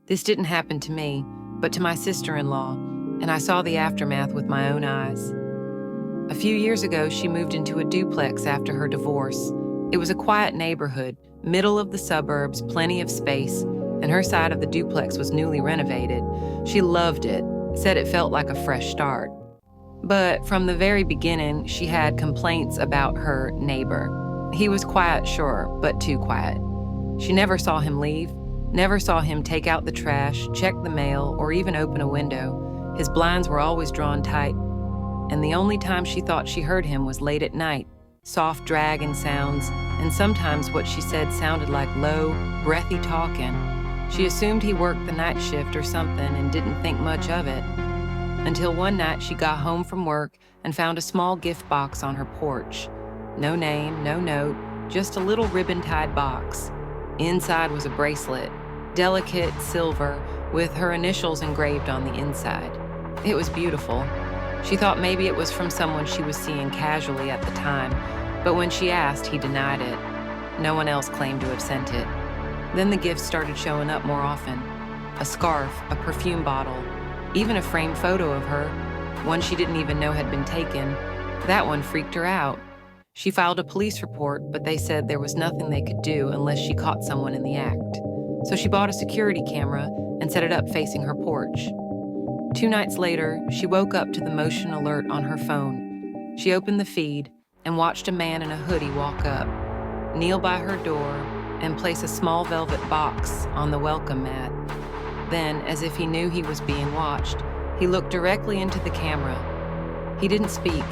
This didn't happen to me, but to my sister-in-law, and I saw the aftermath with my own eyes. A few years ago, she moved into a duplex after her divorce. It was a quiet neighborhood, middle of the suburbs, plenty of space, and her side of the duplex was newly renovated. She loved it, said it felt like a fresh start. But from the very beginning, she had complaints about her neighbor. He was quiet, sure, but too quiet. She never saw him leave, never saw him take out the trash, check the mail, or even open a window. His blinds were always drawn tight, and the only time she thought she heard him was late at night, soft dragging sounds, and sometimes what she said sounded like low, breathy talking. She assumed he worked the night shift or something and didn't think much of it. Until one night she got home from work and found a small gift box on her porch. No name, no note, just a little ribbon-tied box. Inside was a bracelet, delicate silver, with her initials engraved on the inside. It was beautiful. She thought maybe it was from someone she was seeing casually at the time, but when she asked, he denied it. No one else claimed to have sent it. Then the gifts started showing up more often. A scarf, a perfume bottle, even a framed photo of her, one she didn't even know had been taken. That one freaked her out. She filed a police report, but they said there was nothing they could do unless she caught someone in the act. So she bought a security camera and set it up facing her porch. 2 nights later, she woke up to the motion alert on her phone. She opened the feed and watched a man in a hoodie walk up, kneel by her door, and place a small velvet box on the welcome mat. Then, as if he knew he was being watched, he looked directly into the camera. He didn't speak,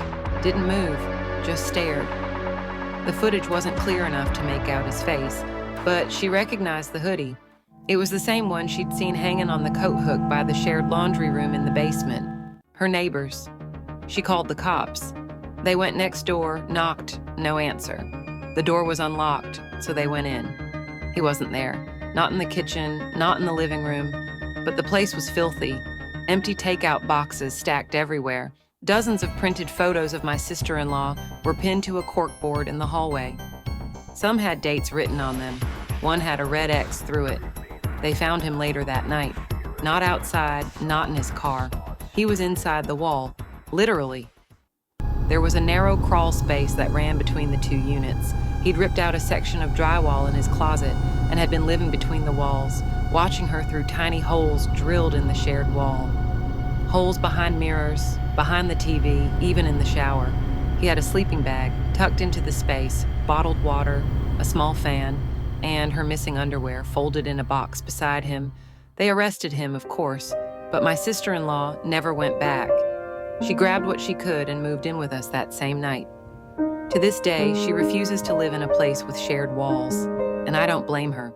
didn't move, just stared. The footage wasn't clear enough to make out his face, but she recognized the hoodie. It was the same one she'd seen hanging on the coat hook by the shared laundry room in the basement. Her neighbors. She called the cops. They went next door, knocked, no answer. The door was unlocked, so they went in. He wasn't there. Not in the kitchen, not in the living room, but the place was filthy. Empty takeout boxes stacked everywhere. Dozens of printed photos of my sister-in-law were pinned to a corkboard in the hallway. Some had dates written on them. One had a red X through it. They found him later that night. Not outside, not in his car. He was inside the wall, literally. There was a narrow crawl space that ran between the 2 units. He'd ripped out a section of drywall in his closet and had been living between the walls, watching her through tiny holes drilled in the shared wall. Holes behind mirrors, behind the TV, even in the shower. He had a sleeping bag tucked into the space, bottled water, a small fan, and her missing underwear folded in a box beside him. They arrested him, of course, but my sister-in-law never went back. She grabbed what she could and moved in with us that same night. To this day, she refuses to live in a place with shared walls, and I don't blame her.